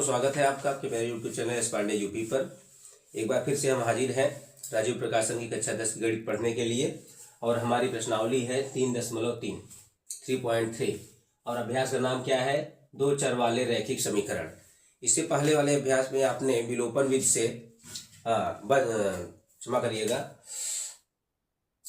स्वागत है आपका आपके मेरे YouTube channel S Pandey UP पर। एक बार फिर से हम हाजिर हैं राजीव प्रकाशन की कक्षा 10 की गणित पढ़ने के लिए। और हमारी प्रश्नावली है 3.3 और अभ्यास का नाम क्या है? दो चर वाले रैखिक समीकरण। इससे पहले वाले अभ्यास में आपने विलोपन विधि से क्षमा करिएगा,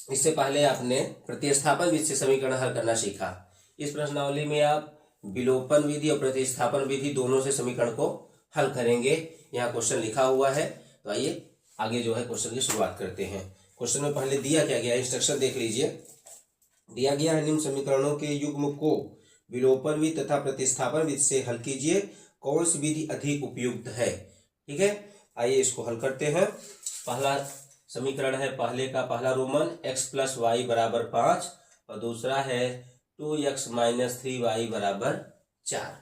इससे पहले आपने प्रतिस्थापन विधि से समीकरण हल करना सीखा। इस प्रश्नावली में आप विलोपन विधि और प्रतिस्थापन विधि दोनों से समीकरण को हल करेंगे। यहाँ क्वेश्चन लिखा हुआ है, तो आइए आगे जो है क्वेश्चन की शुरुआत करते हैं। क्वेश्चन में पहले दिया क्या गया, इंस्ट्रक्शन देख लीजिए। दिया गया है निम्न समीकरणों के युग्म को विलोपन विधि तथा प्रतिस्थापन विधि से हल कीजिए, कौन सी विधि अधिक उपयुक्त है। ठीक है, आइए इसको हल करते हैं। पहला समीकरण है, पहले का पहला रोमन x + y = 5 और दूसरा है 2x - 3y = 4।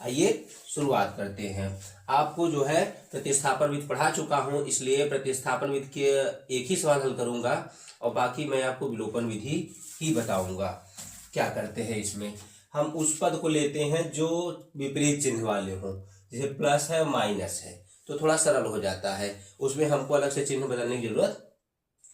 आइए शुरुआत करते हैं। आपको जो है प्रतिस्थापन विधि पढ़ा चुका हूं, इसलिए प्रतिस्थापन विधि के एक ही सवाल हल करूंगा और बाकी मैं आपको विलोपन विधि ही बताऊंगा। क्या करते हैं, इसमें हम उस पद को लेते हैं जो विपरीत चिन्ह वाले हों, जैसे प्लस है माइनस है, तो थोड़ा सरल हो जाता है। उसमें हमको अलग से चिन्ह बदलने की जरूरत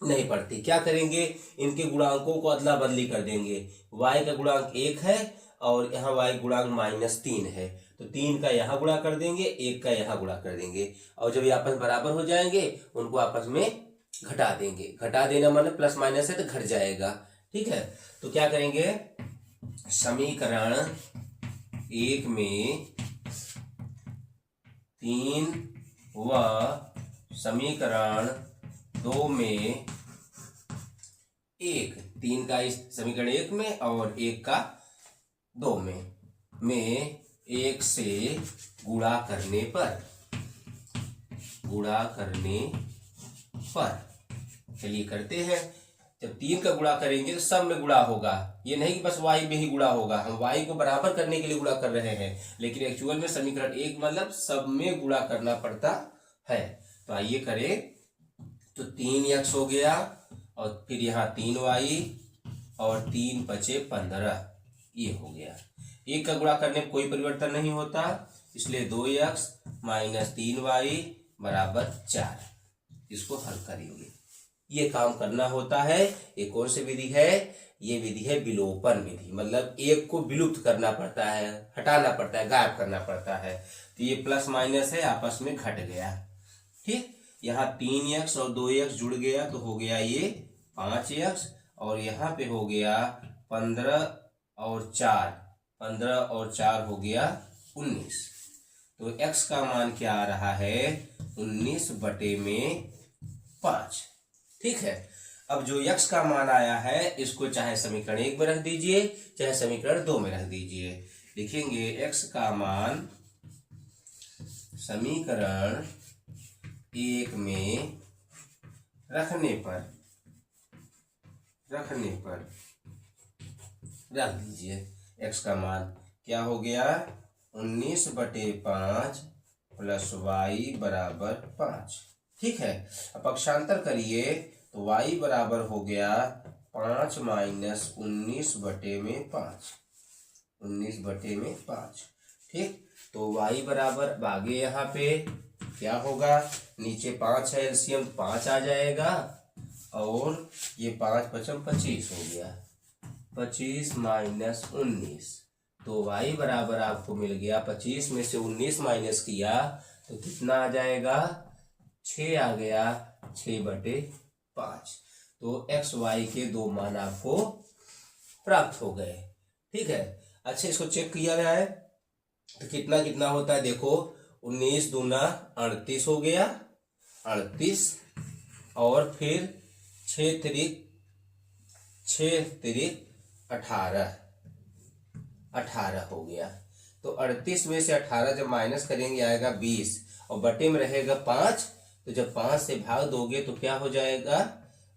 नहीं पड़ती। क्या करेंगे, इनके गुणांकों को अदला बदली कर देंगे। y का गुणांक 1 है और यहाँ y गुणांक -3 है, तो 3 का यहाँ गुणा कर देंगे, 1 का यहाँ गुणा कर देंगे और जब ये आपस में बराबर हो जाएंगे उनको आपस में घटा देंगे। घटा देना माने प्लस माइनस है तो घट जाएगा। ठीक है, तो क्या करेंगे, समीकरण 1 में 3 व समीकरण 2 में 1, 3 का इस समीकरण 1 में और 1 का 2 में 1 से गुणा करने पर चलिए करते हैं। जब 3 का गुणा करेंगे तो सब में गुणा होगा, ये नहीं कि बस y में ही गुणा होगा। हम y को बराबर करने के लिए गुणा कर रहे हैं, लेकिन एक्चुअल में समीकरण 1 मतलब सब में गुणा करना पड़ता है। तो आइए करें, तो 3x हो गया और फिर यहाँ 3y और 3 बचे 15, ये हो गया। 1 का गुणा करने में कोई परिवर्तन नहीं होता, इसलिए 2x - 3y = 4। इसको हल करेंगे, ये काम करना होता है। ये कौन सी विधि है? ये विधि है विलोपन विधि, मतलब एक को विलुप्त करना पड़ता है, हटाना पड़ता है, गायब करना पड़ता है। तो ये प्लस माइनस है, आपस में घट गया। ठीक, यहाँ 3x और 2x जुड़ गया तो हो गया ये 5x और यहाँ पे हो गया 15 और 4 हो गया 19। तो x का मान क्या आ रहा है, 19/5। ठीक है, अब जो x का मान आया है इसको चाहे समीकरण 1 में रख दीजिए चाहे समीकरण 2 में रख दीजिए। लिखेंगे x का मान समीकरण 1 में रखने पर रख दीजिए। x का मान क्या हो गया, 19/5 + y = 5। ठीक है, अब पक्षांतर करिए तो y बराबर हो गया 5 - 19/5। ठीक, तो y बराबर आगे यहाँ पे क्या होगा, नीचे 5 है, एलसीएम 5 आ जाएगा और ये 5 × 5 = 25 हो गया। 25 - 19, तो y बराबर आपको मिल गया, 25 में से 19 माइनस किया तो कितना आ जाएगा, 6 आ गया, 6/5। तो x y के दो मान आपको प्राप्त हो गए। ठीक है, अच्छा इसको चेक किया गया है तो कितना कितना होता है, देखो 19 दूना 38 हो गया, 38 और फिर 6 तिरिक 18 हो गया। तो 38 में से 18 जब माइनस करेंगे आएगा 20 और बटे में रहेगा 5। तो जब 5 से भाग दोगे तो क्या हो जाएगा,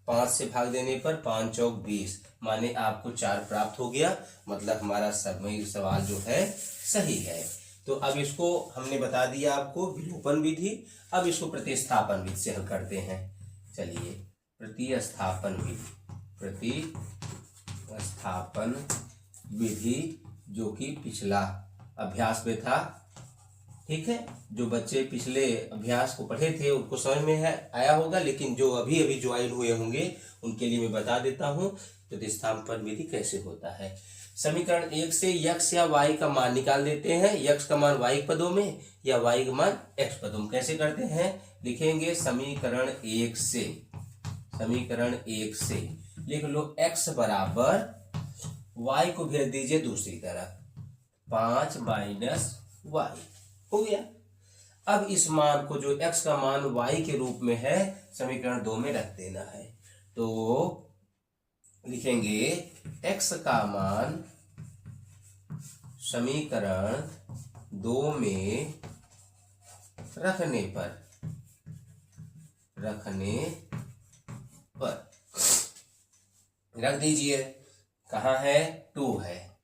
5 से भाग देने पर 5 × 4 = 20, माने आपको 4 प्राप्त हो गया। मतलब हमारा सवाल जो है सही है। तो अब इसको हमने बता दिया आपको विलोपन विधि। अब इसको प्रतिस्थापन विधि से हल करते हैं। चलिए, प्रतिस्थापन विधि जो कि पिछला अभ्यास में था, ठीक है, जो बच्चे पिछले अभ्यास को पढ़े थे उनको समझ में है आया होगा, लेकिन जो अभी अभी ज्वाइन हुए होंगे उनके लिए मैं बता देता हूँ प्रतिस्थापन विधि कैसे होता है। समीकरण 1 से यक्स या वाई का मान निकाल देते हैं, यक्स का मान वाई पदों में या वाई का मान एक्स पदों में। कैसे करते हैं, लिखेंगे समीकरण 1 से लिख लो x बराबर y को भेज दीजिए दूसरी तरफ, 5 माइनस वाई हो गया। अब इस मान को जो x का मान y के रूप में है समीकरण 2 में रख देना है। तो लिखेंगे x का मान समीकरण 2 में रखने पर रख दीजिए। कहाँ है, 2 है।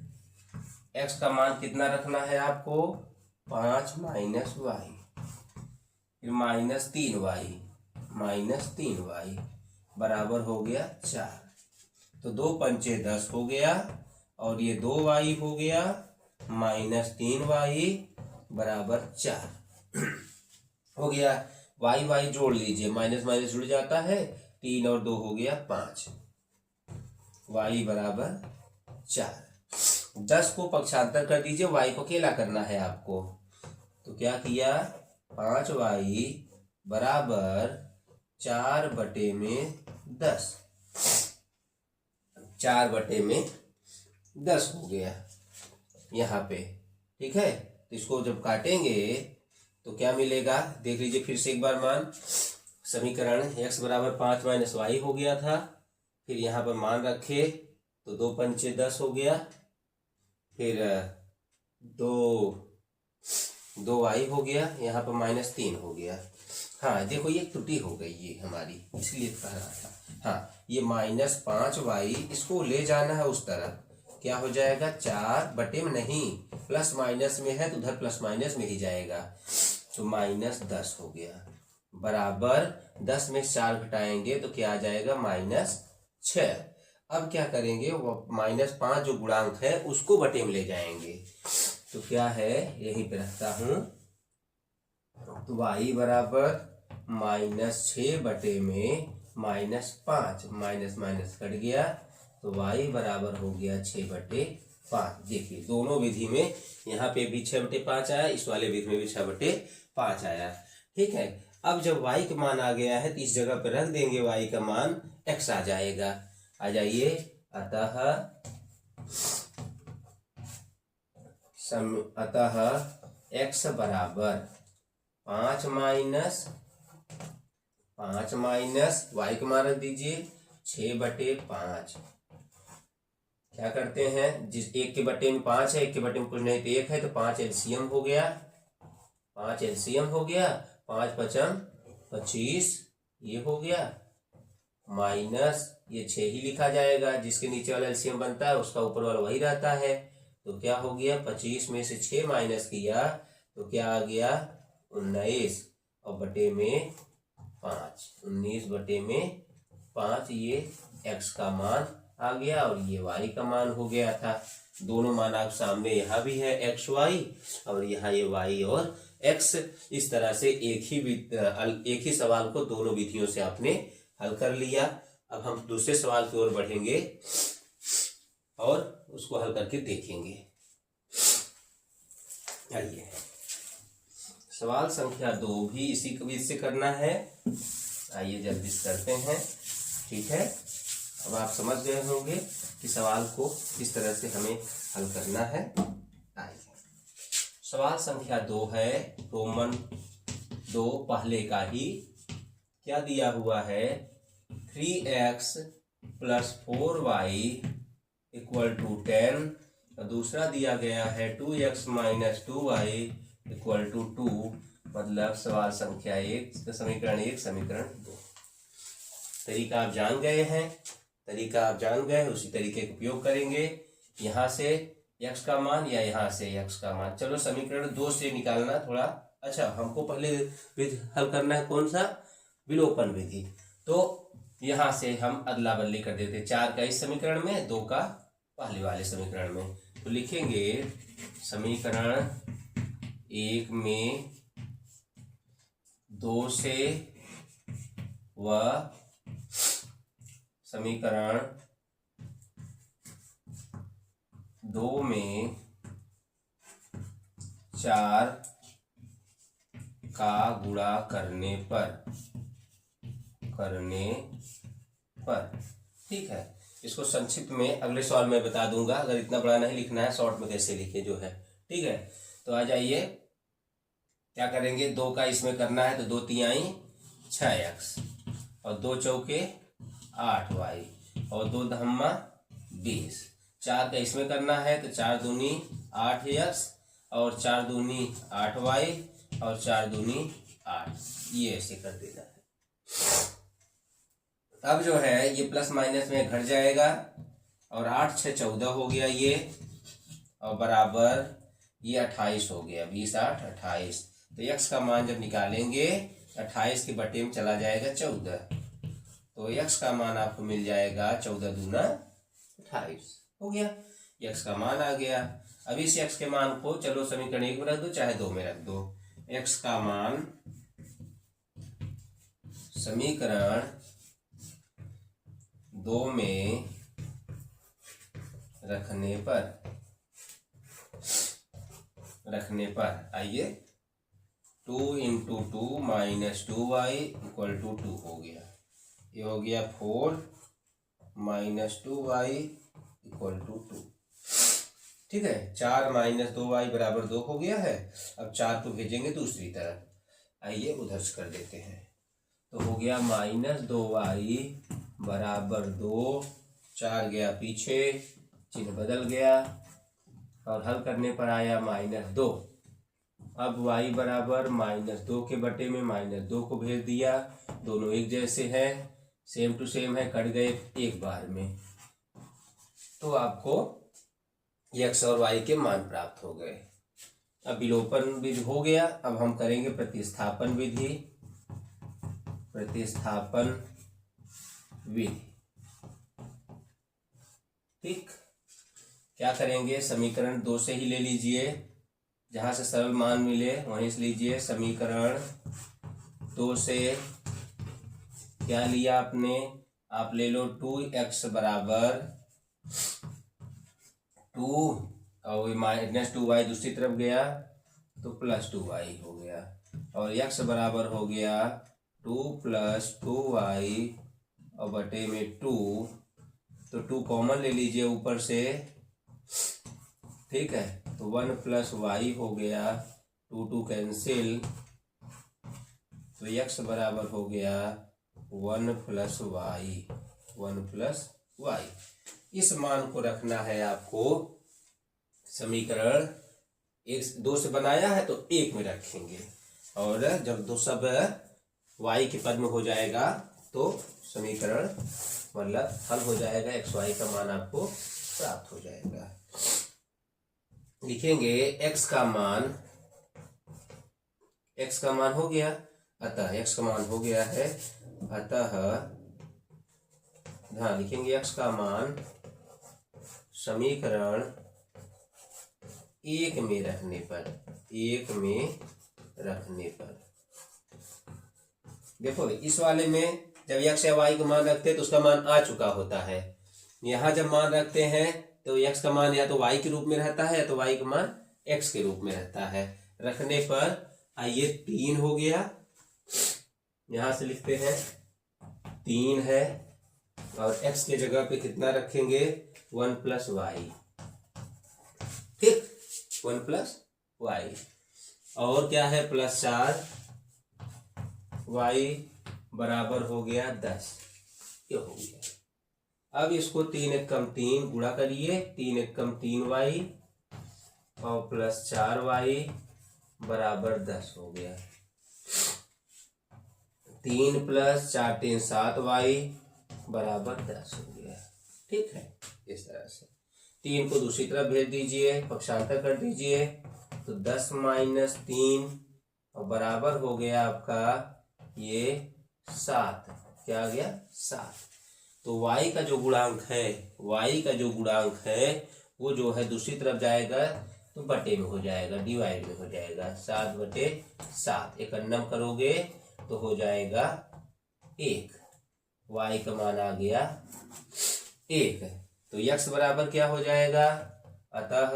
x का मान कितना रखना है आपको, 5 माइनस वाई, फिर माइनस 3y बराबर हो गया 4। तो 2 पंचे 10 हो गया और ये 2y हो गया, माइनस 3y बराबर 4 हो गया। y जोड़ लीजिए, माइनस माइनस जुड़ जाता है, 3 और 2 हो गया 5, y बराबर 4। 10 को पक्षांतर कर दीजिए, y को अकेला करना है आपको। तो क्या किया, 5y बराबर 4/10, 4/10 हो गया यहाँ पे। ठीक है, तो इसको जब काटेंगे तो क्या मिलेगा, देख लीजिए फिर से एक बार मान। समीकरण x बराबर 5 माइनस वाई हो गया था, फिर यहाँ पर मान रखे तो 2 पंचे 10 हो गया, फिर 2y हो गया, यहाँ पर माइनस 3 हो गया। हाँ देखो ये त्रुटि हो गई ये हमारी, इसलिए कह रहा था। हाँ ये माइनस 5y इसको ले जाना है उस तरफ, क्या हो जाएगा 4 में नहीं, प्लस माइनस में है तो उधर प्लस माइनस में ही जाएगा, तो माइनस 10 हो गया बराबर 10 में 4 घटाएंगे तो क्या आ जाएगा, -6। अब क्या करेंगे, वो -5 जो गुणांक है उसको बटे में ले जाएंगे। तो क्या है, यहीं पे रखता हूं, तो y बराबर -6 बटे में -5, माइनस माइनस कट गया तो y बराबर हो गया 6/5। देखिए दोनों विधि में यहाँ पे भी 6/5 आया, इस वाले विधि में भी 6/5 आया। ठीक है, अब जब y का मान आ गया है तो इस जगह पर रख देंगे, y का मान x आ जाएगा। आ जाइए, अतः x बराबर 5 माइनस y का मान रख दीजिए 6/5। क्या करते हैं, जिस एक के बटे में 5 है, एक के बटे में कुछ नहीं तो 1 है, तो 5 एलसीएम हो गया, 5 पचम 25 ये हो गया, माइनस ये 6 ही लिखा जाएगा, जिसके नीचे वाला एलसीएम बनता है उसका ऊपर वाला वही रहता है। तो क्या हो गया, 25 में से 6 माइनस किया तो क्या आ गया 19 और बटे में 5, 19/5 ये x का मान आ गया और ये y का मान हो गया था। दोनों मान आप सामने, यहाँ भी है xy और यहाँ ये y और x। इस तरह से एक ही सवाल को दोनों विधियों से आपने हल कर लिया। अब हम दूसरे सवाल की ओर बढ़ेंगे और उसको हल करके देखेंगे। आइए, सवाल संख्या 2 भी इसी विधि से करना है। आइए जल्दी से करते हैं। ठीक है, अब आप समझ गए होंगे कि सवाल को किस तरह से हमें हल करना है। आइए, सवाल संख्या 2 है, रोमन 2 पहले का ही। क्या दिया हुआ है, 3x + 4y = 10। दूसरा दिया गया है 2x - 2y = 2। मतलब सवाल संख्या 1, समीकरण 1, समीकरण 2। तरीका आप जान गए हैं, उसी तरीके का उपयोग करेंगे। यहाँ से x का मान या यहाँ से x का मान। चलो समीकरण 2 से निकालना थोड़ा अच्छा, हमको पहले विधि हल करना है, कौन सा, विलोपन विधि। तो यहाँ से हम अदला बदली कर देते, 4 का इस समीकरण में, 2 का पहले वाले समीकरण में। तो लिखेंगे समीकरण 1 में 2 से व समीकरण 2 में 4 का गुणा करने पर ठीक है। इसको संक्षिप्त में अगले सवाल में बता दूंगा, अगर इतना बड़ा नहीं लिखना है शॉर्ट में कैसे लिखे जो है, ठीक है। तो आ जाइए, क्या करेंगे, 2 का इसमें करना है तो 2 तिहाई 6x और 2 चौके 8y और 2 धम्मा 20। 4 का इसमें करना है तो 4 दूनी 8x और 4 दूनी 8y और 4 दूनी 8, ये ऐसे कर देना है। अब जो है ये प्लस माइनस में घट जाएगा और 8 6 14 हो गया ये, और बराबर ये 28 हो गया, 20 8 28। तो x का मान जब निकालेंगे 28 के बटे में चला जाएगा 14, तो x का मान आपको मिल जाएगा 14 दूना 28 हो गया, x का मान आ गया। अब इस x के मान को चलो समीकरण 1 में रख दो चाहे 2 में रख दो। x का मान समीकरण 2 में रखने पर आइए 2 × 2 - 2y = 2 हो गया, ये हो गया 4 - 2y = 2, ठीक है। 4 - 2y = 2 हो गया है। अब 4 को भेजेंगे दूसरी तरफ, आइए उधर से कर देते हैं। तो हो गया -2y = 2, 4 गया पीछे, चिन्ह बदल गया और हल करने पर आया -2। अब y बराबर -2 के बटे में -2 को भेज दिया, दोनों एक जैसे हैं, सेम टू सेम है, कट गए एक बार में, तो आपको x और y के मान प्राप्त हो गए। अब विलोपन विधि हो गया, अब हम करेंगे प्रतिस्थापन विधि। ठीक, क्या करेंगे, समीकरण 2 से ही ले लीजिए, जहां से सरल मान मिले वहीं से लीजिए। समीकरण 2 से क्या लिया आपने, आप ले लो 2x = 2 और -2y दूसरी तरफ गया तो +2y हो गया, और x बराबर हो गया 2 + 2y और बटे में 2, तो 2 कॉमन ले लीजिए ऊपर से, ठीक है। तो 1 + y हो गया, 2 2 कैंसिल, तो x बराबर हो गया 1 + y। इस मान को रखना है आपको, समीकरण 2 से बनाया है तो 1 में रखेंगे, और जब दो सब y के पद में हो जाएगा तो समीकरण मतलब हल हो जाएगा, x y का मान आपको प्राप्त हो जाएगा। लिखेंगे x का मान हो गया, अतः x का मान हो गया है, अतः ध्यान लिखेंगे x का मान समीकरण 1 में रखने पर देखो, इस वाले में जब x या y का मान रखते हैं तो उसका मान आ चुका होता है। यहाँ जब मान रखते हैं तो x का मान या तो y के रूप में रहता है या तो y का मान x के रूप में रहता है। रखने पर आइए 3 हो गया, यहाँ से लिखते हैं 3 है, और x के जगह पे कितना रखेंगे, 1 + y, ठीक, 1 + y, और क्या है +4 y बराबर हो गया 10, ये हो गया। अब इसको 3 × 3 गुणा करिए, 3 × 3y और +4y बराबर 10 हो गया। 3 + 4 3 7y बराबर 10 हो गया, ठीक है। इस तरह से 3 को दूसरी तरफ भेज दीजिए, पक्षांतर कर दीजिए, तो 10 - 3 और बराबर हो गया आपका ये 7, क्या आ गया 7। तो y का जो गुणांक है वो जो है दूसरी तरफ जाएगा, तो तो बटे में हो जाएगा, डिवाइड में हो जाएगा। 7/7 एकन्नम करोगे तो हो जाएगा 1। y का मान आ गया 1। तो x बराबर क्या हो जाएगा, अतः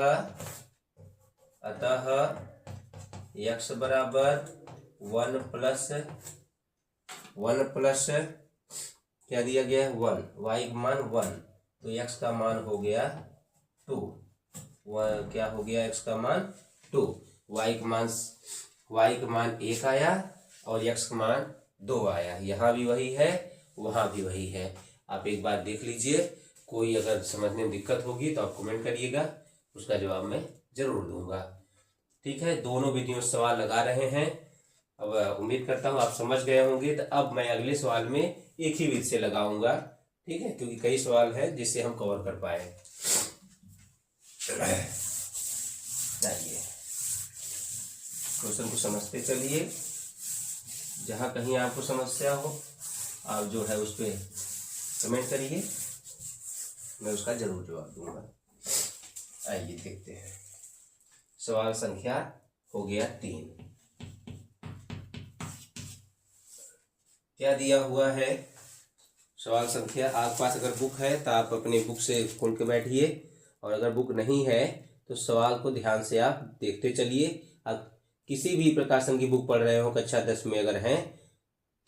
x बराबर 1 प्लस क्या दिया गया है 1, y का मान 1, तो x का मान हो गया 2। क्या हो गया x का मान 2, y का मान 1 आया और x का मान 2 आया। यहाँ भी वही है, वहाँ भी वही है। आप एक बार देख लीजिए, कोई अगर समझने में दिक्कत होगी तो आप कमेंट करिएगा, उसका जवाब मैं जरूर दूंगा। ठीक है, दोनों विधियों से सवाल लगा रहे हैं। अब उम्मीद करता हूँ आप समझ गए होंगे। तो अब मैं अगले सवाल में एक ही विधि से लगाऊंगा, ठीक है, क्योंकि कई सवाल है जिससे हम कवर कर पाए। चलिए क्वेश्चन को समझते चलिए। जहाँ कहीं आपको समस्या हो आप जो है उस पर कमेंट करिए, मैं उसका जरूर जवाब दूंगा। आइए देखते हैं। सवाल संख्या हो गया 3। क्या दिया हुआ है सवाल संख्या, आपके पास अगर बुक है तो आप अपनी बुक से खोल के बैठिए, और अगर बुक नहीं है तो सवाल को ध्यान से आप देखते चलिए। आप किसी भी प्रकाशन की बुक पढ़ रहे हो, कक्षा 10 में अगर हैं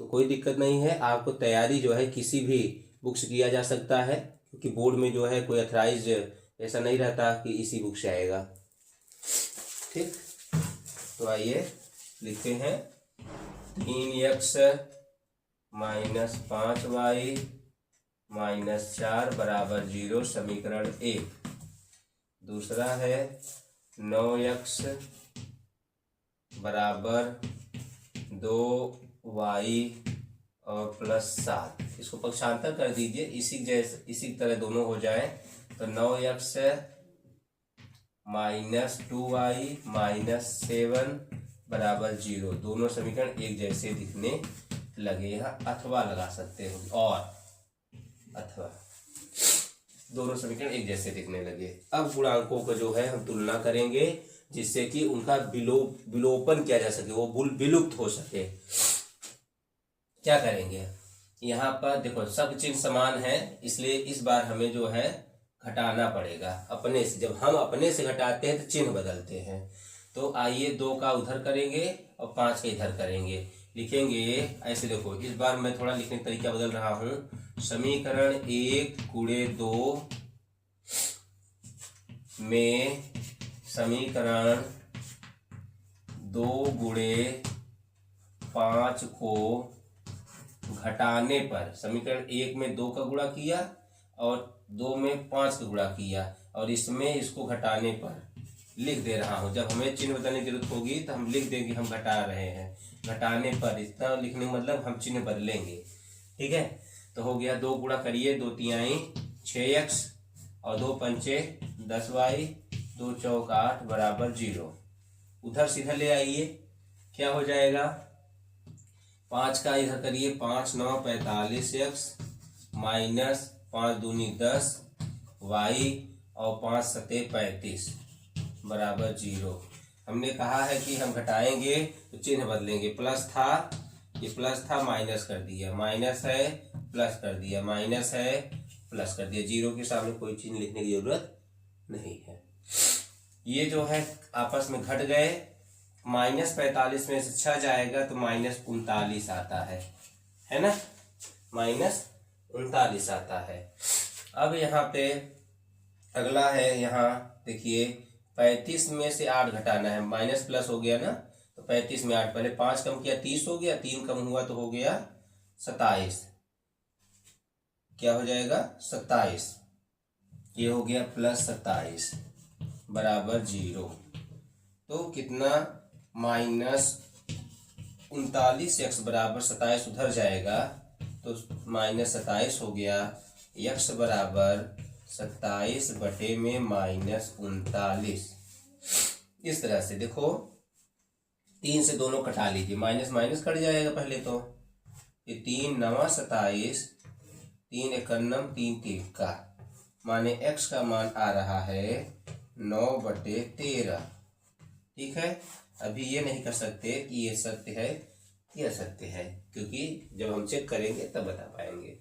तो कोई दिक्कत नहीं है। आपको तैयारी जो है किसी भी बुक से किया जा सकता है, क्योंकि बोर्ड में जो है कोई अथराइज ऐसा नहीं रहता कि इसी बुक से आएगा। ठीक, तो आइए लिखते हैं 3x माइनस 5y माइनस 4 बराबर 0 समीकरण 1। दूसरा है 9x बराबर 2y और प्लस 7। इसको पक्षांतर कर दीजिए, इसी तरह दोनों हो जाए तो 9x माइनस 2y माइनस 7 बराबर 0। दोनों समीकरण एक जैसे दिखने लगे। यहाँ अथवा लगा सकते हो, और अथवा दोनों समीकरण एक जैसे दिखने लगे। अब गुणांकों को जो है हम तुलना करेंगे, जिससे कि उनका विलोपन किया जा सके, वो विलुप्त हो सके। क्या करेंगे, यहाँ पर देखो सब चिन्ह समान है, इसलिए इस बार हमें जो है घटाना पड़ेगा अपने से। जब हम अपने से घटाते हैं तो चिन्ह बदलते हैं। तो आइए 2 का उधर करेंगे और 5 का इधर करेंगे। लिखेंगे ऐसे, देखो इस बार मैं थोड़ा लिखने का तरीका बदल रहा हूँ। समीकरण 1 गुणे 2 में समीकरण 2 गुणे 5 को घटाने पर, समीकरण 1 में 2 का गुणा किया और 2 में 5 का गुणा किया, और इसमें इसको घटाने पर लिख दे रहा हूँ। जब हमें चिन्ह बदलने की जरूरत होगी तो हम लिख देंगे हम घटा रहे हैं। घटाने पर इतना लिखने का मतलब हम चिन्ह बदलेंगे। ठीक है, तो हो गया 2 गुणा करिए, 2 तिहाई 6x और 2 पंचे 10y 2 चौक 8 बराबर 0। उधर सीधा ले आइए, क्या हो जाएगा 5 का इधर करिए, 5 9 45x माइनस 5 दूनी 10 y और 5 सते 35 बराबर 0। हमने कहा है कि हम घटाएंगे तो चिन्ह बदलेंगे। प्लस था, ये प्लस था, माइनस कर दिया, माइनस है प्लस कर दिया, माइनस है प्लस कर दिया। 0 के सामने कोई चिन्ह लिखने की जरूरत नहीं है। ये जो है आपस में घट गए। माइनस 45 में से 6 जाएगा तो माइनस 39 आता है ना, माइनस 39 आता है। अब यहाँ पे अगला है, यहाँ देखिए 35 में से 8 घटाना है, माइनस प्लस हो गया ना, तो 35 में 8, पहले 5 कम किया 30 हो गया, 3 कम हुआ तो हो गया 27। क्या हो जाएगा 27, ये हो गया प्लस 27 बराबर 0। तो कितना माइनस 39x बराबर 27 उधर जाएगा तो माइनस 27 हो गया। x बराबर 27 बटे में माइनस 39। इस तरह से देखो 3 से दोनों कटा लीजिए, माइनस माइनस कट जाएगा पहले तो। ये 3 9 27, 3 एकान्नम 3 3 का, माने x का मान आ रहा है 9/13। ठीक है, अभी ये नहीं कर सकते कि ये सत्य है कि असत्य है, क्योंकि जब हम चेक करेंगे तब बता पाएंगे।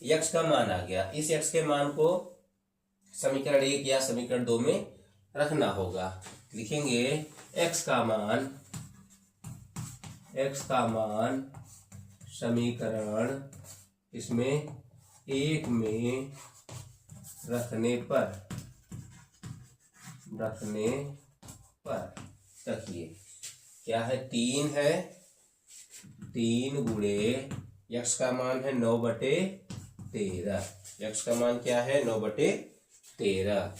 यक्स का मान आ गया। इस यक्स के मान को समीकरण 1 या समीकरण 2 में रखना होगा। लिखेंगे एक्स का मान समीकरण इसमें 1 में रखने पर रखिए क्या है, 3 है, 3 गुणे यक्स का मान है 9/13। यक्स का मान क्या है, 9/13,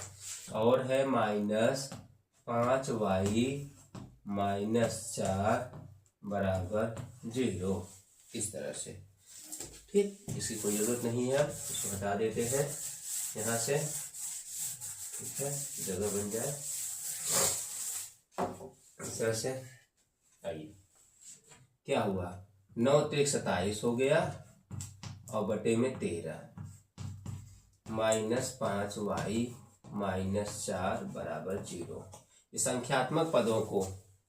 और है -5y -4 बराबर 0। इस तरह से। ठीक, इसकी कोई जरूरत नहीं है, इसको हटा देते हैं यहाँ से। ठीक है, जगह बन जाए इस तरह से। आइए, क्या हुआ, 9 3 27 हो गया और बटे में 13 -5y -4 बराबर 0। ये संख्यात्मक पदों को,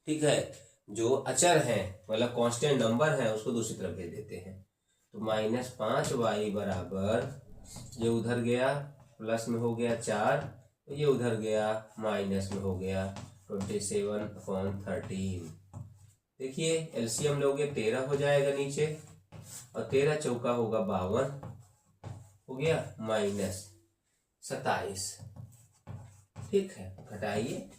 ठीक है, जो अचर हैं मतलब कांस्टेंट नंबर है, उसको दूसरी तरफ भेज देते हैं। तो -5y बराबर, ये उधर गया प्लस में हो गया 4, तो ये उधर गया माइनस में हो गया 27/13। देखिए एलसीएम लोगे 13 हो जाएगा नीचे, और 13 चौका होगा 52, हो गया -27। ठीक है, घटाइए,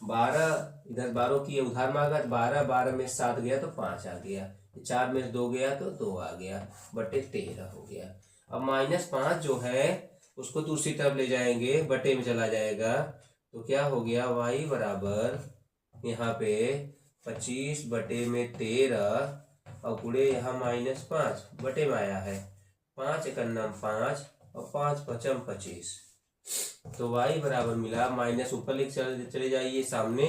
12 इधर 12 की उधार मांगा, 12 में 7 गया तो 5 आ गया, 4 में 2 गया तो 2 आ गया, बटे 13 हो गया। अब -5 जो है उसको दूसरी तरफ ले जाएंगे, बटे में चला जाएगा, तो क्या हो गया, y बराबर यहाँ पे 25/13 और गुणे यहाँ -5 बटे में आया है, 5 एकन्नम 5 और 5 पचम 25। तो y बराबर मिला, माइनस ऊपर लेके चले जाइए सामने,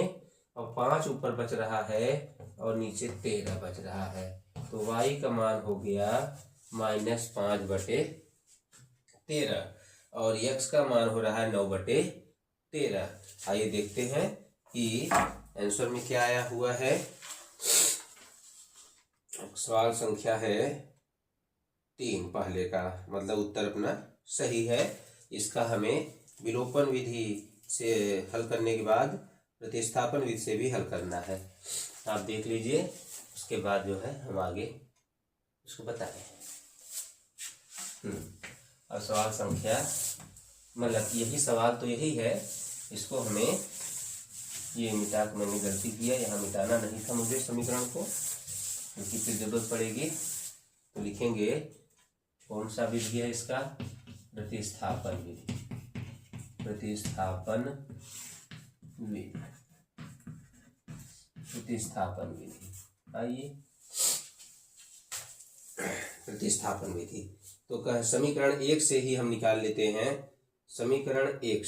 और 5 ऊपर बच रहा है और नीचे 13 बच रहा है, तो y का मान हो गया -5/13 और x का मान हो रहा है 9/13। आइए देखते हैं कि आंसर में क्या आया हुआ है। सवाल संख्या है 3, पहले का मतलब उत्तर अपना सही है। इसका हमें विलोपन विधि से हल करने के बाद प्रतिस्थापन विधि से भी हल करना है। आप देख लीजिए, उसके बाद जो है हम आगे उसको बताएं। अब सवाल संख्या, मतलब यही सवाल तो यही है, इसको हमें ये मिटा के, मैंने गलती किया, यहाँ मिटाना नहीं था मुझे समीकरण को, क्योंकि फिर जरूरत पड़ेगी। तो लिखेंगे कौन सा विधि है इसका, प्रतिस्थापन विधि। प्रतिस्थापन विधि। आइए, प्रतिस्थापन विधि तो कह समीकरण 1 से ही हम निकाल लेते हैं। समीकरण 1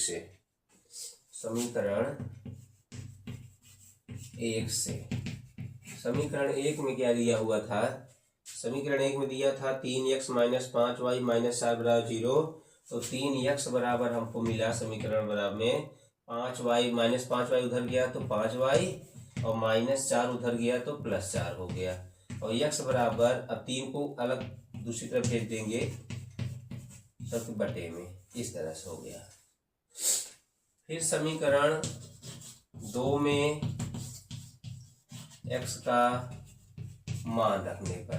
समीकरण 1 में क्या दिया हुआ था, समीकरण 1 में दिया था 3x - 5y -4 बराबर 0। तो 3x बराबर हमको मिला समीकरण बराबर में 5y -5y उधर गया तो 5y, और -4 उधर गया तो +4 हो गया, और x बराबर, अब 3 को अलग दूसरी तरफ भेज देंगे सब बटे में, इस तरह से हो गया। फिर समीकरण 2 में x का मान रखने पर,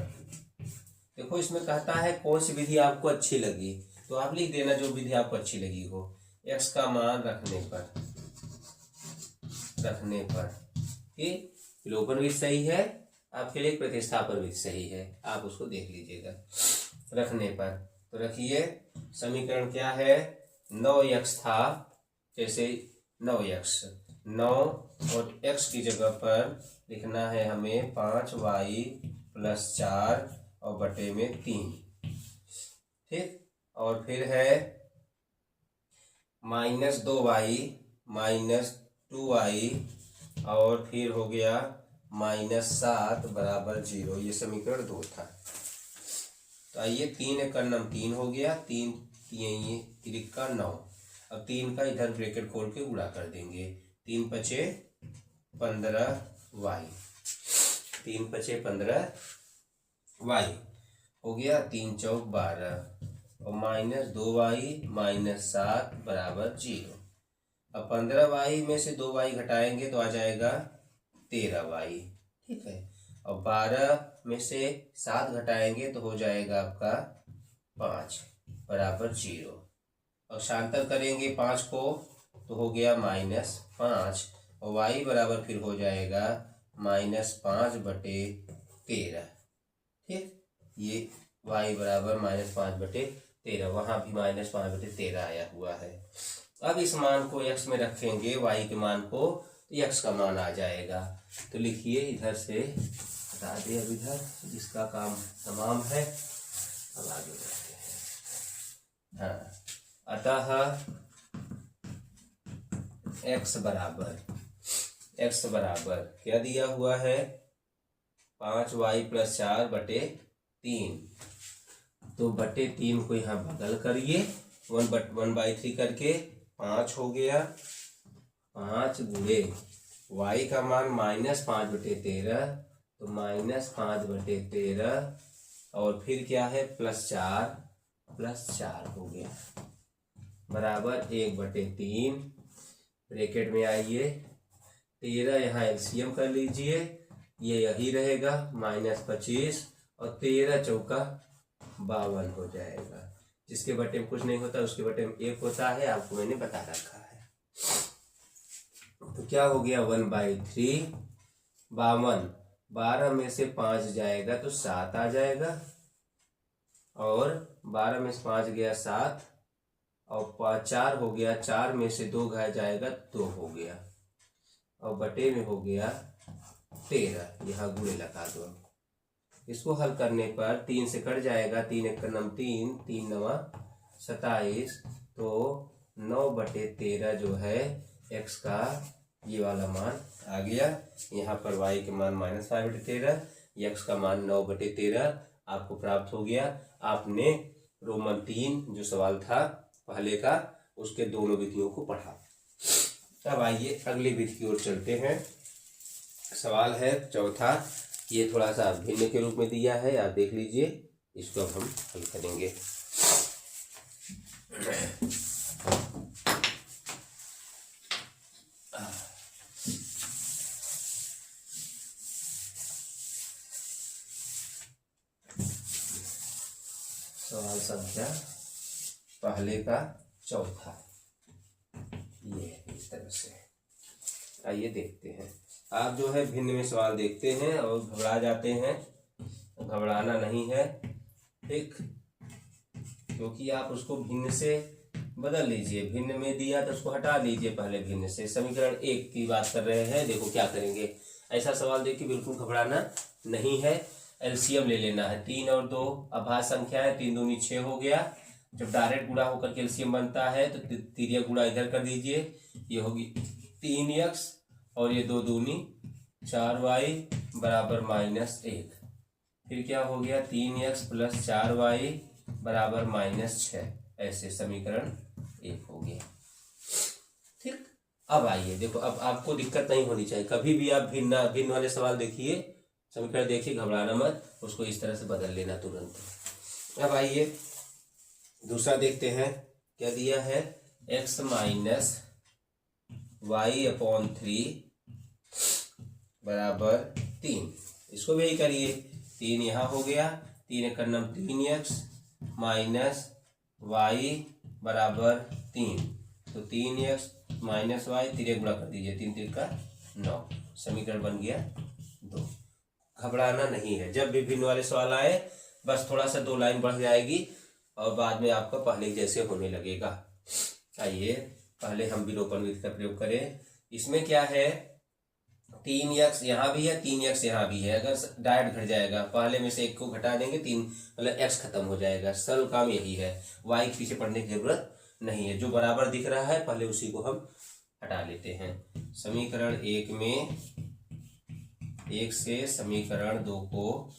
देखो इसमें कहता है कौन सी विधि आपको अच्छी लगी, तो आप लिख देना जो विधि आपको अच्छी लगी हो। x का मान रखने पर कि विलोपन विधि सही है आपके लिए, प्रतिस्थापन विधि सही है, आप उसको देख लीजिएगा। रखने पर तो रखिए, समीकरण क्या है, 9x था, जैसे 9x 9 और x की जगह पर लिखना है हमें 5y +4 और बटे में 3। ठीक, और फिर है -2y -2y और फिर हो गया -7 बराबर 0। ये समीकरण 2 था। तो आइए, 3 एकन्नम 3 हो गया, 3 3 9, अब 3 का इधर ब्रैकेट खोल के गुणा कर देंगे। 3 पचे 15y, 3 पचे 15y हो गया। 3 चौक 12 और -2y - 7 बराबर 0। अब 15y में से 2y घटाएंगे तो आ जाएगा 13y, ठीक है। और 12 में से 7 घटाएंगे तो हो जाएगा आपका 5 बराबर 0। और शांतर करेंगे 5 को तो हो गया -5 और y बराबर फिर हो जाएगा -5/13, ठीक। ये y बराबर -5/13, वहाँ भी -5/13 आया हुआ है। अब इस मान को x में रखेंगे, y के मान को, तो x का मान आ जाएगा। तो लिखिए, इधर से हटा दे अब इधर, जिसका काम तमाम है। अब आगे बढ़ते हैं। हाँ, अतः x बराबर क्या दिया हुआ है, 5y + 4/3। तो /3 को यहाँ बदल करिए, 1/3 करके 5 हो गया। 5 गुणे y का मान -5/13, तो -5/13 और फिर क्या है +4 हो गया बराबर 1/3। ब्रैकेट में आइए, 13 यहाँ एलसीएम कर लीजिए, ये यही रहेगा -25 और 13 चौका 52 हो जाएगा। जिसके बटे में कुछ नहीं होता उसके बटे में 1 होता है, आपको मैंने बता रखा है। तो क्या हो गया 1/3, 52, 12 में से 5 जाएगा तो 7 आ जाएगा, और 12 में से 5 गया 7 और 4 हो गया, 4 में से 2 जाएगा 2 हो गया, और बटे में हो गया 13। यहाँ गुणे लगा दो। इसको हल करने पर 3 से कट जाएगा, 3 × 9 3, 3 9 27, तो 9/13 जो है x का ये वाला मान आ गया। यहाँ पर y के मान -5/13, x का मान 9/13 आपको प्राप्त हो गया। आपने रोमन 3 जो सवाल था पहले का, उसके दोनों विधियों को पढ़ा। अब आइए अगली विधि की ओर चलते हैं। सवाल है चौथा, ये थोड़ा सा भिन्न के रूप में दिया है, आप देख लीजिए। इसको अब हम हल करेंगे। सवाल संख्या पहले का चौथा, ये इस तरह से। आइए देखते हैं। आप जो है भिन्न में सवाल देखते हैं और घबरा जाते हैं, घबराना नहीं है, ठीक। क्योंकि आप उसको भिन्न से बदल लीजिए। भिन्न में दिया तो उसको हटा लीजिए पहले भिन्न से। समीकरण 1 की बात कर रहे हैं, देखो क्या करेंगे। ऐसा सवाल देखिए, बिल्कुल घबराना नहीं है। एलसीएम ले लेना है। 3 और 2 अभाज्य संख्या है, 3 दूनी 6 हो गया। जब डायरेक्ट गुणा होकर के एलसीएम बनता है तो तिर्यक गुणा इधर कर दीजिए, ये होगी 3x और ये 2 दूनी 4y बराबर -1। फिर क्या हो गया 3x + 4y बराबर -6। ऐसे समीकरण 1 हो गया, ठीक। अब आइए देखो, अब आपको दिक्कत नहीं होनी चाहिए। कभी भी आप भिन्न वाले सवाल देखिए, समीकरण देखिए, घबराना मत, उसको इस तरह से बदल लेना तुरंत। अब आइए दूसरा देखते हैं, क्या दिया है, x - y/3 बराबर 3। इसको भी यही करिए, 3 यहाँ हो गया, 3 × 9 3x - y बराबर 3, तो 3x - y, तिर्यक गुणा कर दीजिए, 3 × 3 = 9, समीकरण बन गया 2। घबराना नहीं है। जब भी भिन्न वाले सवाल आए बस थोड़ा सा 2 लाइन बढ़ जाएगी और बाद में आपका पहले जैसे होने लगेगा। आइए पहले हम विलोपन विधि का प्रयोग करें। इसमें क्या है, 3x यहाँ भी है, 3x यहाँ भी है। अगर डायरेक्ट घट जाएगा, पहले में से 1 को घटा देंगे, 3 मतलब x खत्म हो जाएगा। सरल काम यही है, y के पीछे पढ़ने की जरूरत नहीं है। जो बराबर दिख रहा है पहले उसी को हम हटा लेते हैं। समीकरण 1 में 1 से समीकरण 2 को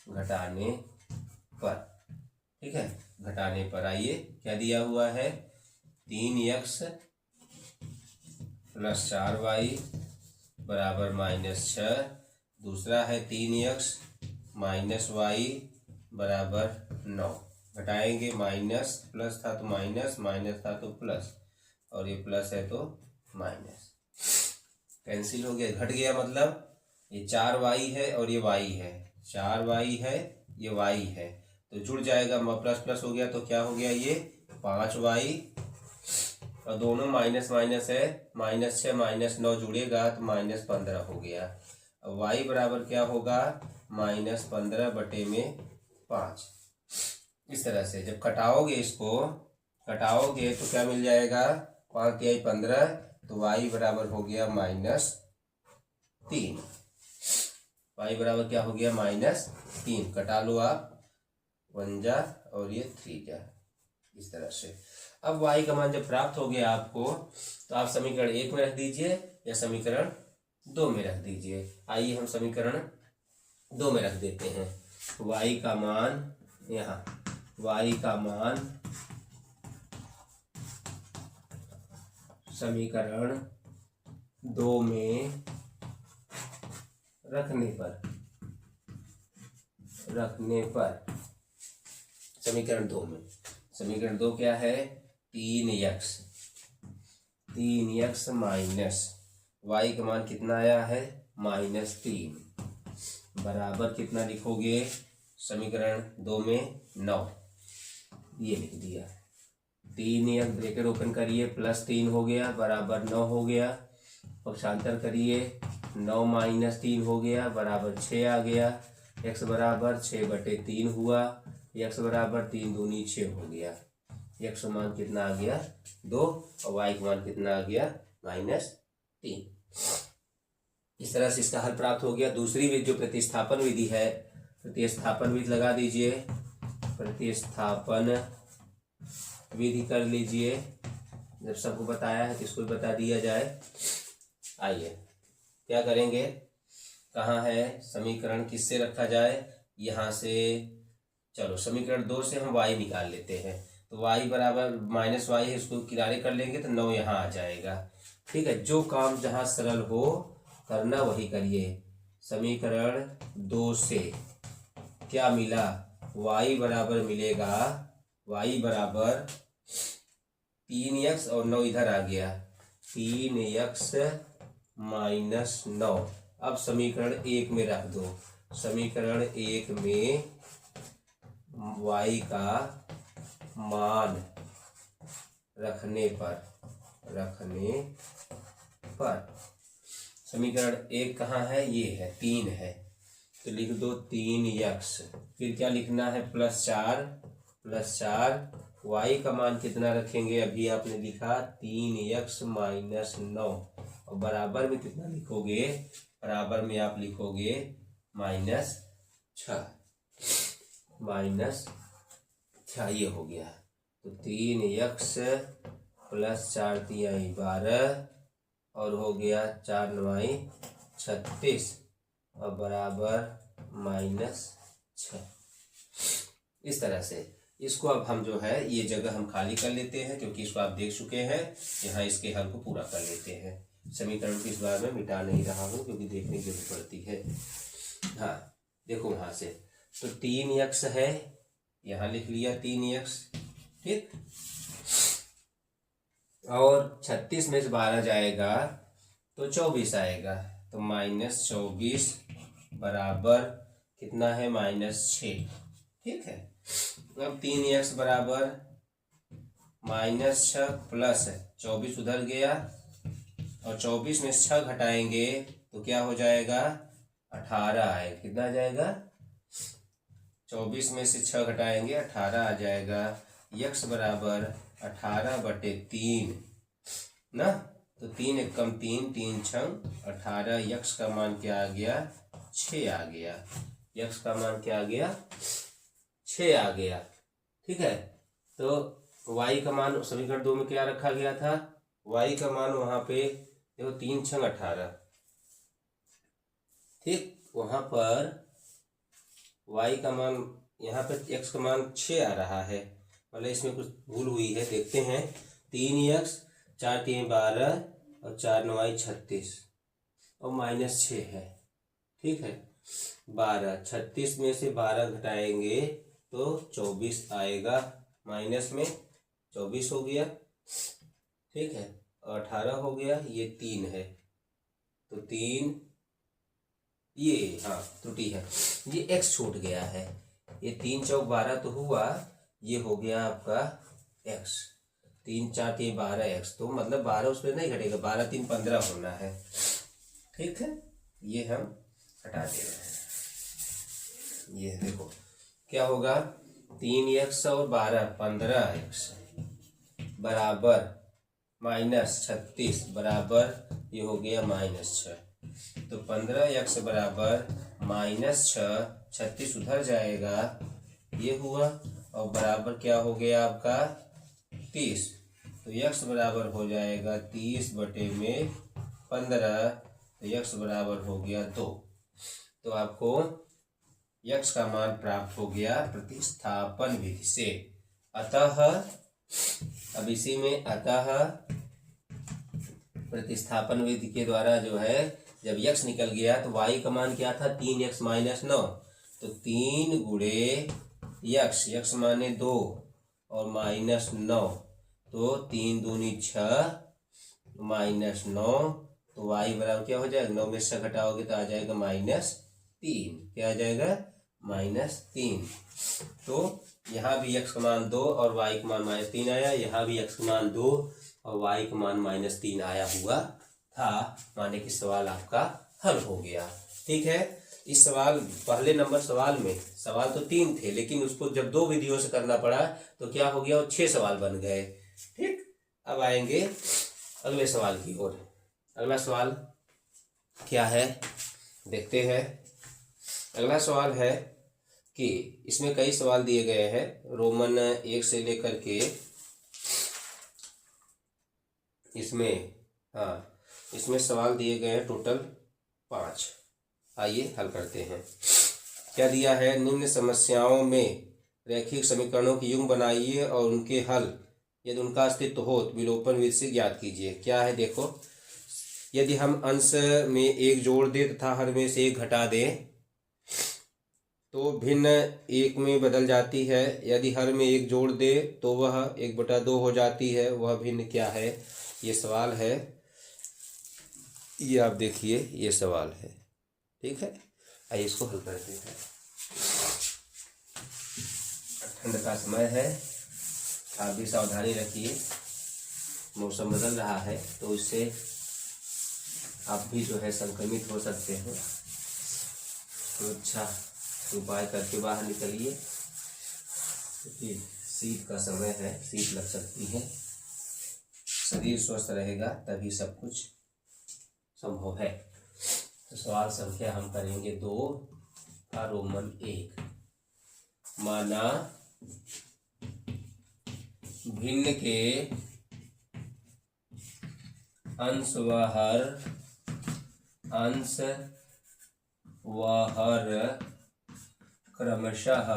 घटाने पर। ठीक है, घटाने पर। आइए क्या दिया हुआ है, 3x प्लस 4y बराबर -6। दूसरा है 3x माइनस वाई बराबर 9। घटाएंगे, माइनस प्लस था तो माइनस, माइनस था तो प्लस, और ये प्लस है तो माइनस, कैंसिल हो गया, घट गया। मतलब ये 4y है और ये y है, 4y है, ये y है, तो जुड़ जाएगा, प्लस प्लस हो गया तो क्या हो गया, ये 5y, और दोनों माइनस माइनस है, -6 -9 जुड़ेगा तो -15 हो गया। अब y बराबर क्या होगा, -15/5। इस तरह से जब कटाओगे, इसको कटाओगे तो क्या मिल जाएगा, 5 तिहाई 15, तो y बराबर हो गया -3। y बराबर क्या हो गया, -3। कटा लो आप, 1 जा और ये 3 जा, इस तरह से। अब y का मान जब प्राप्त हो गया आपको, तो आप समीकरण 1 में रख दीजिए या समीकरण 2 में रख दीजिए। आइए हम समीकरण 2 में रख देते हैं। y का मान यहाँ, y का मान समीकरण 2 में रखने पर समीकरण 2 में, समीकरण 2 क्या है, 3x माइनस y का मान कितना आया है, -3 बराबर कितना लिखोगे, समीकरण 2 में 9, ये लिख दिया। 3x ब्रैकेट ओपन करिए, +3 हो गया बराबर 9 हो गया, पक्षांतर करिए, 9 - 3 हो गया बराबर 6 आ गया। x बराबर 6/3 हुआ, x बराबर 3 दूनी 6 हो गया। x मान कितना आ गया, 2, और y का मान कितना आ गया, -3। इस तरह से इसका हल प्राप्त हो गया। दूसरी विधि जो प्रतिस्थापन विधि है, प्रतिस्थापन विधि लगा दीजिए, प्रतिस्थापन विधि कर लीजिए। जब सबको बताया है तो इसको भी बता दिया जाए। आइए क्या करेंगे, कहाँ है समीकरण, किससे रखा जाए, यहाँ से। चलो समीकरण 2 से हम y निकाल लेते हैं, तो y बराबर -y है, इसको किनारे कर लेंगे तो 9 यहाँ आ जाएगा। ठीक है, जो काम जहाँ सरल हो करना वही करिए। समीकरण 2 से क्या मिला, y बराबर मिलेगा, y बराबर 3x और 9 इधर आ गया, 3x - 9। अब समीकरण 1 में रख दो, समीकरण 1 में y का मान रखने पर समीकरण 1 कहाँ है, ये है, 3 है, तो लिख दो 3x, फिर क्या लिखना है, +4 y का मान कितना रखेंगे, अभी आपने लिखा 3x - 9, और बराबर में कितना लिखोगे, बराबर में आप लिखोगे -6, ये हो गया। तो 3x + 4 तिहाई 12 और हो गया 4 9 36 और बराबर -6। इस तरह से इसको अब हम जो है, ये जगह हम खाली कर लेते हैं, क्योंकि इसको आप देख चुके हैं। यहाँ इसके हल को पूरा कर लेते हैं। समीकरण को इस बार में मिटा नहीं रहा हूँ, क्योंकि देखने की जरूरत पड़ती है। हाँ देखो वहाँ से, तो 3x है, यहाँ लिख लिया 3x, ठीक, और 36 में से 12 जाएगा तो 24 आएगा, तो -24 बराबर कितना है, -6। ठीक है, अब 3x बराबर -6 प्लस 24 उधर गया, और 24 में 6 घटाएंगे तो क्या हो जाएगा, 18 आएगा। कितना आ जाएगा, 24 में से 6 घटाएंगे 18 आ जाएगा। x बराबर 18/3 ना, तो 3 × 1 = 3, 3 × 6 = 18। x का मान क्या आ गया, 6 आ गया। x का मान क्या आ गया, 6 आ गया। ठीक है, तो y का मान समीकरण 2 में क्या रखा गया था, y का मान वहां पे देखो 3 × 6 = 18, ठीक, वहां पर y का मान यहाँ पे x का मान 6 आ रहा है, मतलब इसमें कुछ भूल हुई है। देखते हैं। 3x, 4 3 12 और 4 9 36 और -6 है। ठीक है। 12, 36 में से 12 घटाएंगे तो 24 आएगा, माइनस में 24 हो गया। ठीक है। और 18 हो गया, ये 3 है तो 3, ये हाँ त्रुटि है, ये x छूट गया है। ये 3 चौक 12 तो हुआ, ये हो गया आपका x। 3 4 3 12 x, तो मतलब 12 उसमें नहीं घटेगा, 12 3 15 होना है। ठीक है, ये हम हटा दे रहे हैं। ये देखो क्या होगा, 3x और 12 15x बराबर -36 बराबर ये हो गया -6। तो 15x बराबर -6, 36 उधर जाएगा, ये हुआ, और बराबर क्या हो गया आपका 30। तो x बराबर हो जाएगा 30/15, तो x बराबर हो गया 2। तो आपको x का मान प्राप्त हो गया प्रतिस्थापन विधि से। अतः अब इसी में अतः प्रतिस्थापन विधि के द्वारा जो है, जब x निकल गया तो y का मान क्या था, 3x - 9, तो 3 गुणे x माने 2 और -9, तो 3 दूनी 6 -9, तो y बराबर क्या हो जाएगा, 9 में से घटाओगे तो आ जाएगा -3। क्या आ जाएगा, -3। तो यहाँ भी x का मान 2 और y का मान -3 आया, यहाँ भी x का मान 2 और y का मान -3 आया हुआ था, माने कि सवाल आपका हल हो गया। ठीक है। इस सवाल पहले नंबर सवाल में, सवाल तो 3 थे लेकिन उसको जब 2 विधियों से करना पड़ा तो क्या हो गया, और 6 सवाल बन गए। ठीक। अब आएंगे अगले सवाल की ओर। अगला सवाल क्या है देखते हैं। अगला सवाल है कि इसमें कई सवाल दिए गए हैं, रोमन 1 से लेकर के इसमें सवाल दिए गए हैं टोटल 5। आइए हल करते हैं। क्या दिया है, निम्न समस्याओं में रैखिक समीकरणों की युग्म बनाइए और उनके हल, यदि उनका अस्तित्व हो तो विलोपन विधि से ज्ञात कीजिए। क्या है देखो, यदि हम अंश में 1 जोड़ दें तथा हर में से 1 घटा दें तो भिन्न 1 में बदल जाती है। यदि हर में 1 जोड़ दे तो वह 1/2 हो जाती है। वह भिन्न क्या है, ये सवाल है। ये आप देखिए, ये सवाल है। ठीक है, आइए इसको हल करते हैं। ठंड का समय है, आप भी सावधानी रखिए, मौसम बदल रहा है तो इससे आप भी जो है संक्रमित हो सकते हैं। तो अच्छा उपाय करके बाहर निकलिए, क्योंकि शीत का समय है, शीत लग सकती है। शरीर स्वस्थ रहेगा तभी सब कुछ संभव है। तो सवाल संख्या हम करेंगे 2 का रोमन 1। माना भिन्न के अंश व हर क्रमशः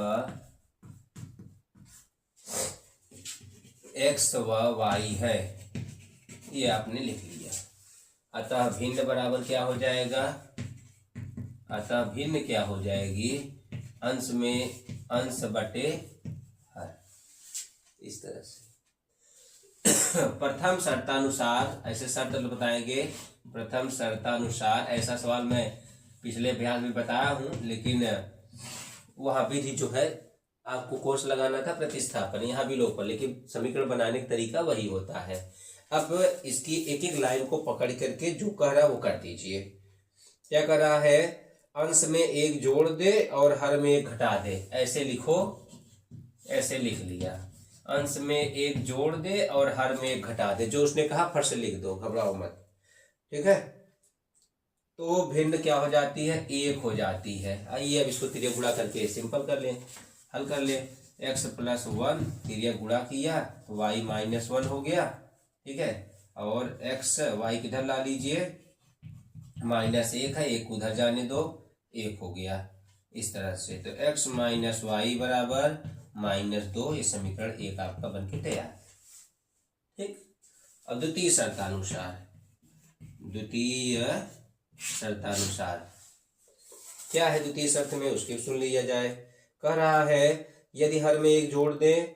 x व y है। ये आपने लिख लिया। अतः भिन्न बराबर क्या हो जाएगा, अतः भिन्न क्या हो जाएगी, अंश में अंश बटे हर, इस तरह से। प्रथम शर्तानुसार, ऐसे शर्त बताएंगे। प्रथम शर्तानुसार, ऐसा सवाल मैं पिछले अभ्यास में बताया हूँ, लेकिन वहाँ विधि जो है आपको कोर्स लगाना था प्रतिस्थापन, यहाँ भी लोग पर, लेकिन समीकरण बनाने का तरीका वही होता है। अब इसकी एक एक लाइन को पकड़ करके जो कह रहा है वो कर दीजिए। क्या कर रहा है, अंश में 1 जोड़ दे और हर में 1 घटा दे, ऐसे लिखो। ऐसे लिख लिया, अंश में 1 जोड़ दे और हर में 1 घटा दे, जो उसने कहा फट से लिख दो, घबराओ मत। ठीक है। तो भिन्न क्या हो जाती है, 1 हो जाती है। आइए अब इसको तिर्यक गुणा करके सिंपल कर लें, हल कर लें। x + 1 तिर्यक गुणा किया, y - 1 हो गया। ठीक है, और x y किधर ला लीजिए, -1 है, 1 उधर जाने दो, 1 हो गया। इस तरह से। तो x माइनस वाई बराबर -2, ये समीकरण 1 आपका बन के तैयार है। ठीक। अब द्वितीय शर्तानुसार क्या है द्वितीय शर्त में, उसके सुन लिया जाए। कह रहा है यदि हर में एक जोड़ दें,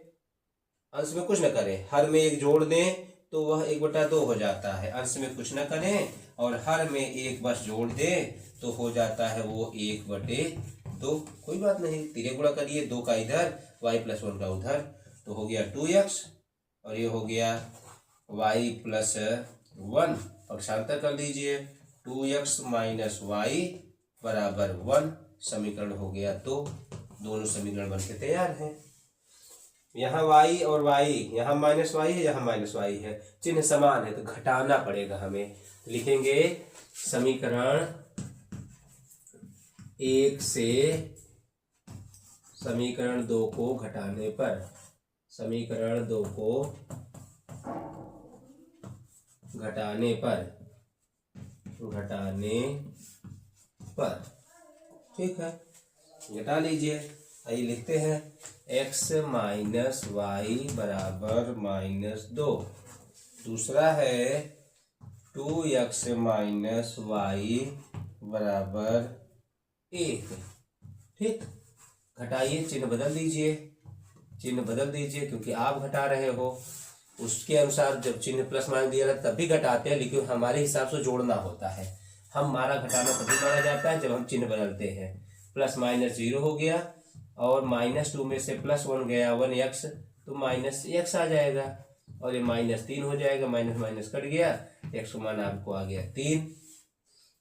अंश में कुछ न करें, हर में एक जोड़ दें तो वह 1/2 हो जाता है। अंश में कुछ न करें और हर में एक बस जोड़ दें तो हो जाता है वो 1/2। कोई बात नहीं, तिरे गुणा करिए, 2 का इधर y + 1 का उधर, तो हो गया 2x और ये हो गया y + 1। पक्षांतर कर लीजिए, 2x - y बराबर 1, समीकरण हो गया 2। दोनों समीकरण बनके तैयार हैं। यहाँ y और y, यहाँ -y है, यहाँ -y है, चिन्ह समान है तो घटाना पड़ेगा हमें। लिखेंगे समीकरण 1 से समीकरण 2 को घटाने पर, समीकरण 2 को घटाने पर, ठीक है, घटा लीजिए। आइए लिखते हैं x - y बराबर -2। दूसरा है 2x - y बराबर 1। ठीक, घटाइए, चिन्ह बदल दीजिए, क्योंकि आप घटा रहे हो। उसके अनुसार जब चिन्ह प्लस माइनस दिया जाता है तब भी घटाते हैं, लेकिन हमारे हिसाब से जोड़ना होता है। हमारा घटाना तभी माना जाता है जब हम चिन्ह बदलते हैं। +- 0 हो गया और -2 में से +1 गया 1x, तो -x आ जाएगा और ये -3 हो जाएगा, माइनस कट गया, x का मान आपको आ गया 3।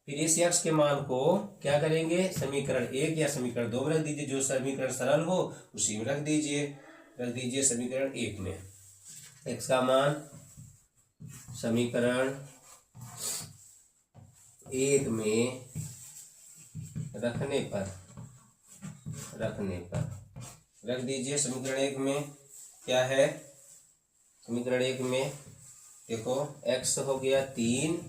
फिर इस x के मान को क्या करेंगे, समीकरण 1 या समीकरण 2 में रख दीजिए। जो समीकरण सरल हो उसी में रख दीजिए समीकरण 1 में। x का मान समीकरण 1 में रखने पर रख दीजिए। समीकरण 1 में क्या है, समीकरण 1 में देखो x हो गया 3,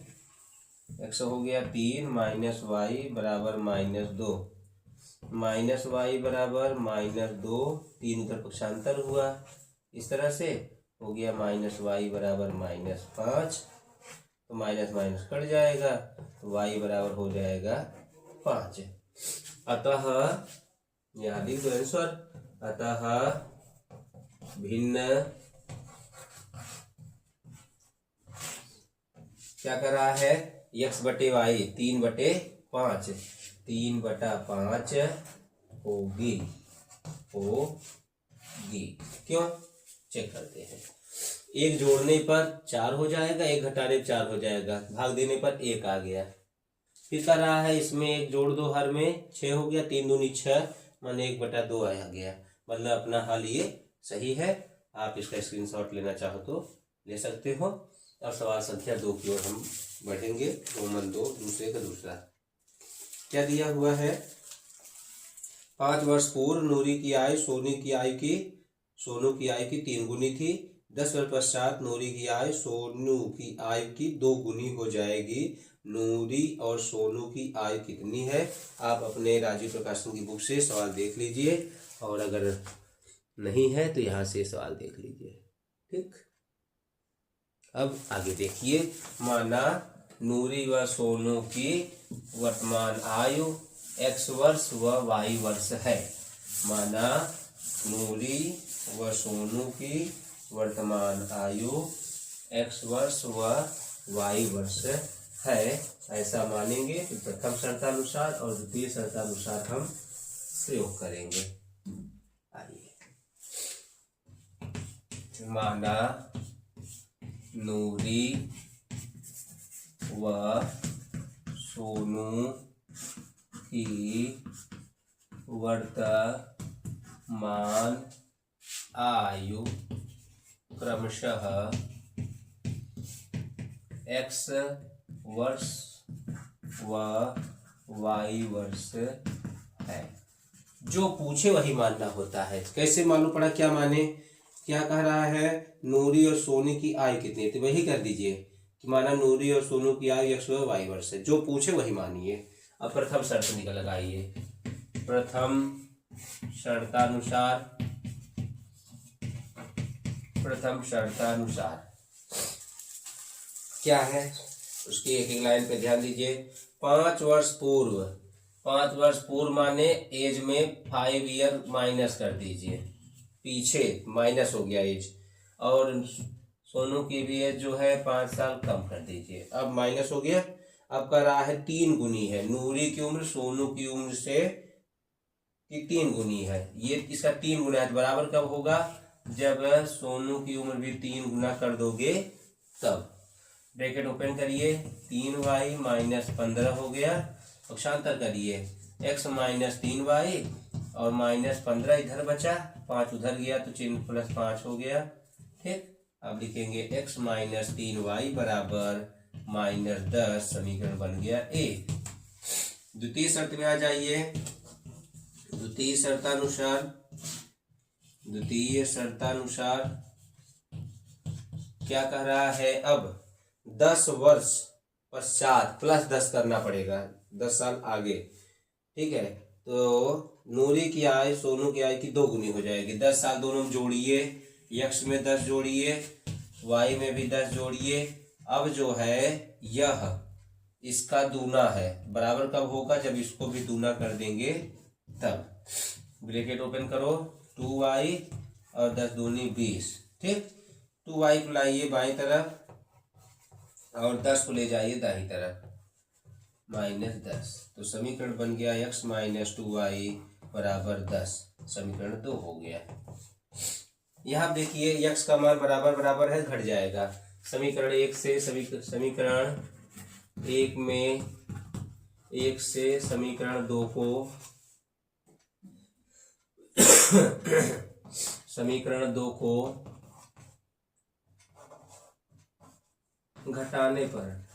-y बराबर -2, -y बराबर -2, 3 उधर पक्षांतर हुआ, इस तरह से हो गया -y बराबर -5, तो माइनस कट जाएगा, तो y बराबर हो जाएगा 5। अतः यहाँ लिख दो आंसर, अतः भिन्न क्या कर रहा है, x बटे y 3/5 होगी। क्यों, चेक करते हैं। एक जोड़ने पर 4 हो जाएगा, एक घटाने पर 4 हो जाएगा, भाग देने पर 1 आ गया। फिर कर रहा है इसमें एक जोड़ दो, हर में 6 हो गया, 3 दूनी 6 माने 1/2 आ गया। मतलब अपना हल ये सही है। आप इसका स्क्रीनशॉट लेना चाहो तो ले सकते हो। अब सवाल संख्या 2 की ओर हम बढ़ेंगे। रोमन 2 दूसरे का दूसरा क्या दिया हुआ है, 5 वर्ष पूर्व नूरी की आयु सोनू की आयु की 3 गुनी थी। 10 वर्ष पश्चात नूरी की आयु सोनू की आयु की 2 गुनी हो जाएगी। नूरी और सोनू की आयु कितनी है। आप अपने राजीव प्रकाशन की बुक से सवाल देख लीजिए, और अगर नहीं है तो यहाँ से सवाल देख लीजिए। ठीक, अब आगे देखिए। माना नूरी व सोनू की वर्तमान आयु x वर्ष व y वर्ष है। माना नूरी व सोनू की वर्तमान आयु x वर्ष व y वर्ष है, ऐसा मानेंगे। तो प्रथम शर्तानुसार और द्वितीय शर्तानुसार हम प्रयोग करेंगे। आइए, माना नूरी व सोनू की वर्तमान आयु क्रमशः x वर्ष व y वर्ष है। जो पूछे वही मानना होता है। कैसे मालूम पड़ा, क्या माने, क्या कह रहा है, नूरी और सोनू की आयु कितनी है, तो वही कर दीजिए कि माना नूरी और सोनू की आयु x व y वर्ष है। जो पूछे वही मानिए। अब प्रथम शर्त निकल लगाइए। प्रथम शर्तानुसार क्या है उसकी एक एक लाइन पे ध्यान दीजिए। 5 वर्ष पूर्व माने एज में 5 ईयर माइनस कर दीजिए, पीछे माइनस हो गया एज, और सोनू की भी एज जो है 5 साल कम कर दीजिए। अब माइनस हो गया, अब कर रहा है 3 गुनी है। नूरी की उम्र सोनू की उम्र से 3 गुनी है, ये इसका 3 गुना है। बराबर कब होगा? जब सोनू की उम्र भी 3 गुना कर दोगे तब। ब्रैकेट ओपन करिए, 3y माइनस 15 हो गया। पक्षांतर करिए, x माइनस 3y और माइनस 15 इधर बचा, 5 उधर गया तो चिन्ह प्लस 5 हो गया। ठीक, अब लिखेंगे x माइनस 3y बराबर माइनस 10। समीकरण बन गया ए। द्वितीय शर्त में आ जाइए। द्वितीय शर्तानुसार क्या कह रहा है? अब 10 वर्ष पश्चात प्लस 10 करना पड़ेगा, 10 साल आगे। ठीक है, तो नूरी की आय सोनू की आय की 2 गुनी हो जाएगी। 10 साल दोनों में जोड़िए, x में 10 जोड़िए, y में भी 10 जोड़िए। अब जो है यह इसका दूना है। बराबर कब होगा? जब इसको भी दूना कर देंगे तब। ब्रैकेट ओपन करो, 2y और 10 दूनी 20। ठीक, 2y को लाइए बाई तरफ और 10 को ले जाइए दाई तरफ, माइनस 10। तो समीकरण बन गया x माइनस 2y बराबर 10। समीकरण 2 हो गया। यहाँ देखिए x का मान बराबर बराबर है, घट जाएगा। समीकरण 1 से समीकरण 1 में 1 से समीकरण 2 को समीकरण 2 को घटाने पर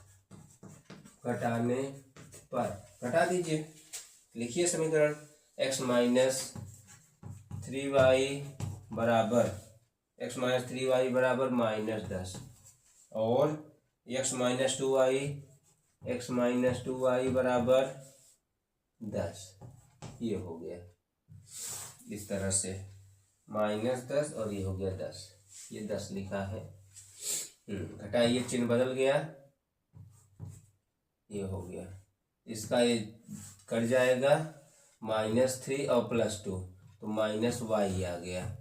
घटा दीजिए। लिखिए समीकरण x माइनस 3y बराबर माइनस 10 और x माइनस 2y बराबर 10। ये हो गया इस तरह से, माइनस 10 और ये हो गया 10। ये 10 लिखा है। घटाइए, चिन्ह बदल गया, ये हो गया। इसका ये कट जाएगा, -3 और +2 तो माइनस y आ गया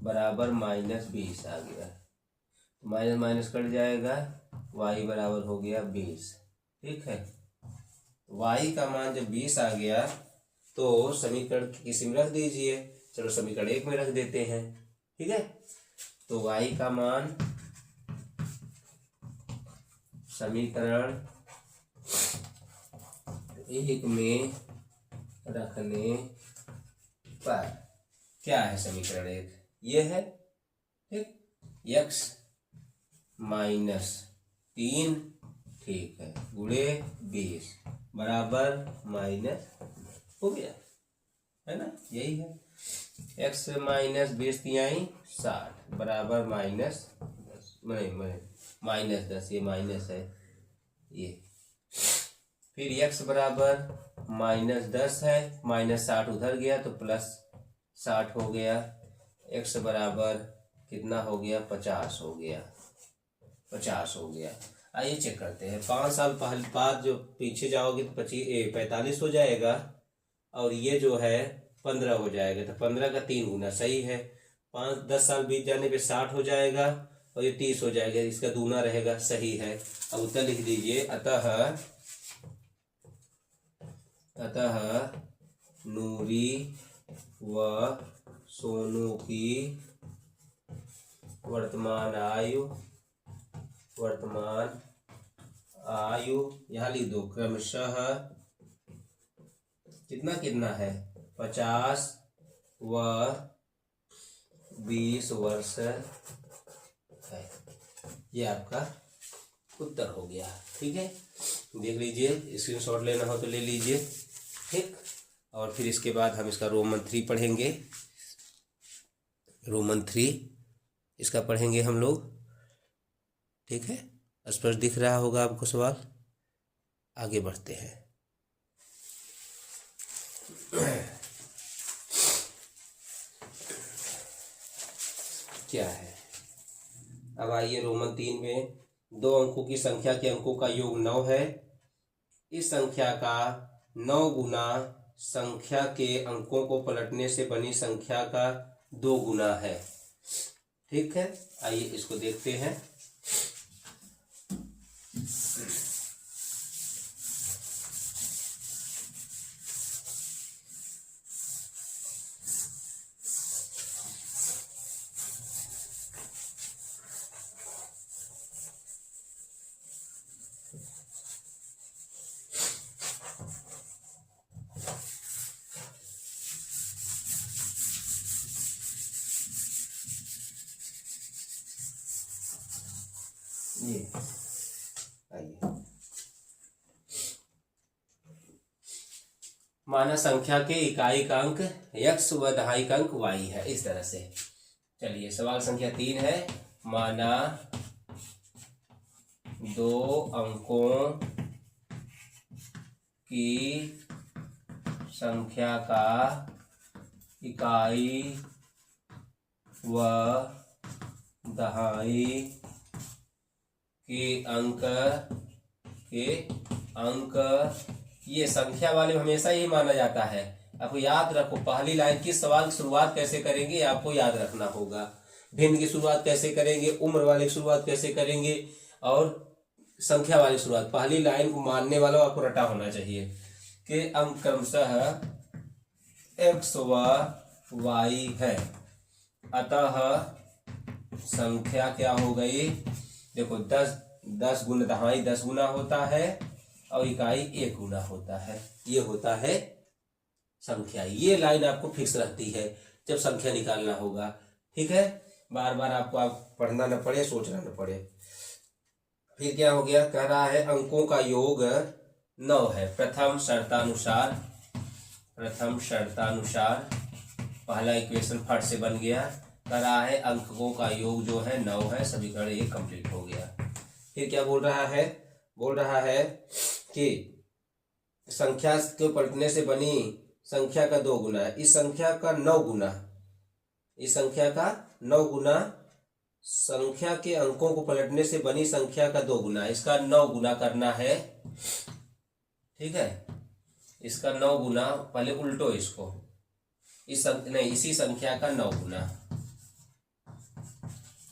बराबर माइनस 20 आ गया। माइनस माइनस कट जाएगा, y बराबर हो गया 20। ठीक है, y का मान जब 20 आ गया तो समीकरण किसी में रख दीजिए। चलो समीकरण 1 में रख देते हैं। ठीक है, तो y का मान समीकरण 1 में रखने पर क्या है? समीकरण 1 ये है। ठीक, x माइनस 3 ठीक है गुणे 20 बराबर माइनस हो गया, है ना? यही है, x माइनस 20 तिहाई 60 बराबर माइनस 10। ये माइनस है ये। फिर x बराबर माइनस 10 है, माइनस 60 उधर गया तो प्लस 60 हो गया। x बराबर कितना हो गया? 50 हो गया। आइए चेक करते हैं। 5 साल पहले बाद जो पीछे जाओगे तो 45 हो जाएगा और ये जो है 15 हो जाएगा। तो 15 का 3 गुना सही है। 10 साल बीत जाने पे 60 हो जाएगा और ये 30 हो जाएगा, इसका दूना रहेगा, सही है। अब उत्तर लिख दीजिए। अतः नूरी व सोनू की वर्तमान आयु यहाँ लिख दो, क्रमशः कितना है? 50 व 20 वर्ष है। ये आपका उत्तर हो गया। ठीक है, देख लीजिए, स्क्रीनशॉट लेना हो तो ले लीजिए। ठीक, और फिर इसके बाद हम इसका रोमन 3 पढ़ेंगे। रोमन 3 इसका पढ़ेंगे हम लोग। ठीक है, स्पष्ट दिख रहा होगा आपको सवाल। आगे बढ़ते हैं। क्या है। अब आइए रोमन 3 में, 2 अंकों की संख्या के अंकों का योग 9 है। इस संख्या का 9 गुना संख्या के अंकों को पलटने से बनी संख्या का 2 गुना है। ठीक है, आइए इसको देखते हैं। ये आइए, माना संख्या के इकाई का अंक x व दहाई का अंक y है, इस तरह से। चलिए सवाल संख्या 3 है। माना 2 अंकों की संख्या का इकाई व दहाई के अंक ये संख्या वाले में हमेशा ही माना जाता है। आपको याद रखो, पहली लाइन की सवाल की शुरुआत कैसे करेंगे आपको याद रखना होगा। भिन्न की शुरुआत कैसे करेंगे, उम्र वाले की शुरुआत कैसे करेंगे, और संख्या वाली शुरुआत। पहली लाइन को मानने वाला आपको रटा होना चाहिए कि अंक क्रमशः x व y है, अतः संख्या क्या हो गई। देखो 10 गुना दहाई 10 गुना होता है और इकाई 1 गुना होता है। ये होता है संख्या। ये लाइन आपको फिक्स रहती है जब संख्या निकालना होगा। ठीक है, बार बार आपको पढ़ना न पड़े, सोचना न पड़े। फिर क्या हो गया, कह रहा है अंकों का योग 9 है। प्रथम शर्तानुसार पहला इक्वेशन फट से बन गया। कह रहा है अंकों का योग जो है 9 है। समीकरण ये कंप्लीट हो गया। फिर क्या बोल रहा है, बोल रहा है कि संख्या के पलटने से बनी संख्या का 2 गुना है। इस संख्या का 9 गुना, इस संख्या का 9 गुना संख्या के अंकों को पलटने से बनी संख्या का 2 गुना, इसका 9 गुना करना है। ठीक है, इसका 9 गुना, पहले उल्टो इसको, इसी संख्या का 9 गुना।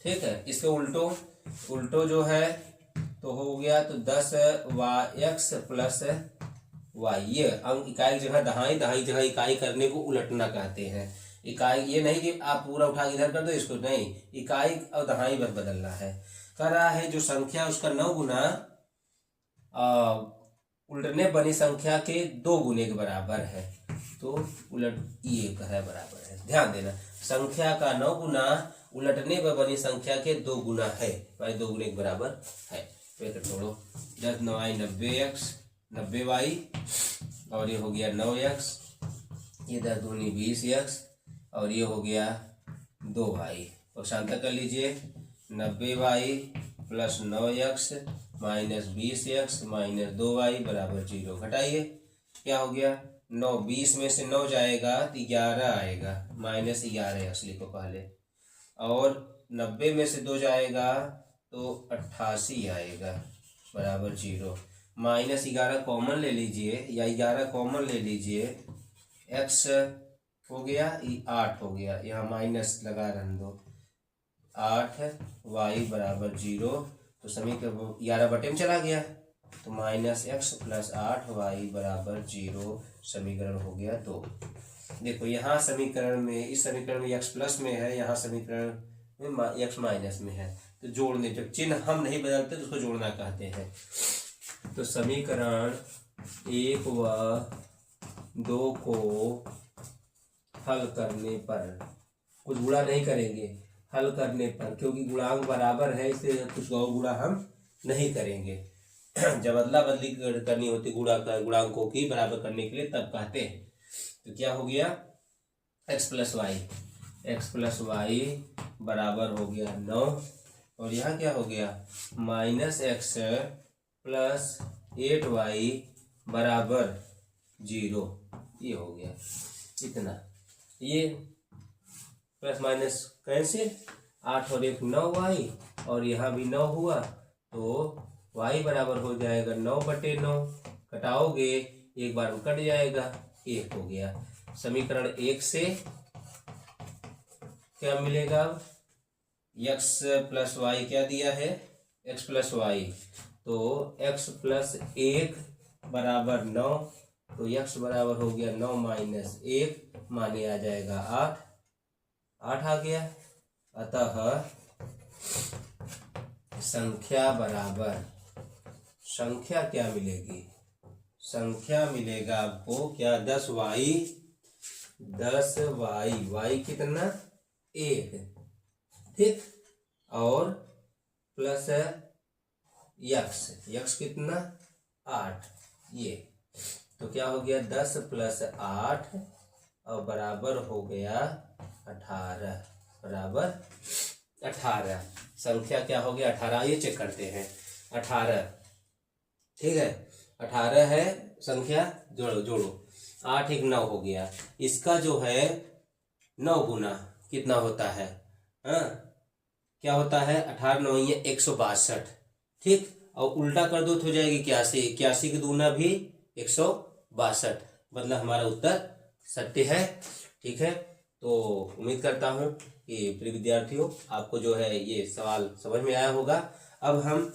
ठीक है, इसके उल्टो जो है तो हो गया तो 10x प्लस y। ये अंक इकाई जगह दहाई, दहाई जगह इकाई करने को उलटना कहते हैं। इकाई ये नहीं कि आप पूरा उठा के इधर कर दो इसको, नहीं, इकाई और दहाई बस बदलना है। कह रहा है जो संख्या उसका 9 गुना उल्टने बनी संख्या के 2 गुने के बराबर है। तो उलट ये कह रहा है बराबर है। ध्यान देना, संख्या का 9 गुना उलटने पर बनी संख्या के 2 गुना है, भाई 2 गुने के बराबर है। तो छोड़ो, 10 9 90x 90y, और ये हो गया 9x, ये 10 दूनी 20x, और ये हो गया 2y। तो शांता कर लीजिए, 90y plus 9x minus 20x minus 2y बराबर 0। घटाइए, क्या हो गया, 9 20 में से 9 जाएगा तो 11 आएगा, माइनस 11x लिखो पहले, और 90 में से 2 जाएगा तो 88 आएगा बराबर 0। माइनस 11 कॉमन ले लीजिए, या 11 कॉमन ले लीजिए, x हो गया 8 हो गया, यहाँ माइनस लगा रहने दो, 8y बराबर 0। तो समीकरण 11 बटे में चला गया, तो माइनस x प्लस 8y बराबर 0 समीकरण हो गया 2। देखो यहाँ समीकरण में, इस समीकरण में x प्लस में है, यहाँ समीकरण में x माइनस में है। तो जोड़ने, जब चिन्ह हम नहीं बदलते तो उसको जोड़ना कहते हैं। तो समीकरण 1 व 2 को हल करने पर, कुछ गुणा नहीं करेंगे, हल करने पर, क्योंकि गुणांक बराबर है इसलिए कुछ और गुणा हम नहीं करेंगे। जब अदला बदली करनी होती गुणांकों की बराबर करने के लिए तब कहते हैं। तो क्या हो गया, x प्लस वाई बराबर हो गया 9, और यहाँ क्या हो गया, माइनस x प्लस 8y बराबर 0। ये हो गया इतना, ये प्लस माइनस कैंसिल, 8 और 1 9y, और यहाँ भी 9 हुआ, तो y बराबर हो जाएगा 9/9। घटाओगे, एक बार में कट जाएगा, 1 हो गया। समीकरण 1 से क्या मिलेगा? अब x प्लस वाई क्या दिया है? x प्लस वाई, तो x प्लस 1 बराबर 9, तो x बराबर हो गया 9 माइनस 1, माने आ जाएगा 8 आ गया। अतः संख्या क्या मिलेगी? संख्या मिलेगा आपको क्या? 10y, y कितना? 1, ठीक, और प्लस x कितना? 8। ये तो क्या हो गया? 10 प्लस 8 और बराबर हो गया 18, बराबर 18। संख्या क्या हो गया? 18। ये चेक करते हैं, 18, ठीक है, 18 है संख्या। जोड़ो 8 1 9 हो गया। इसका जो है 9 गुना कितना होता है? हाँ, क्या होता है? 18 9 ये 162, ठीक, और उल्टा कर दो तो हो जाएगी 81। 81 की दूना भी 162, मतलब हमारा उत्तर सत्य है, ठीक है। तो उम्मीद करता हूँ कि प्रिय विद्यार्थियों आपको जो है ये सवाल समझ में आया होगा। अब हम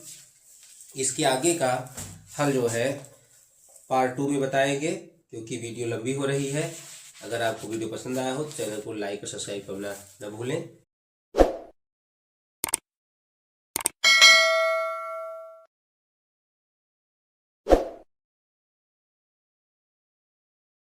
इसके आगे का हल जो है पार्ट 2 में बताएंगे, क्योंकि वीडियो लंबी हो रही है। अगर आपको वीडियो पसंद आया हो तो चैनल को लाइक और सब्सक्राइब करना न भूलें।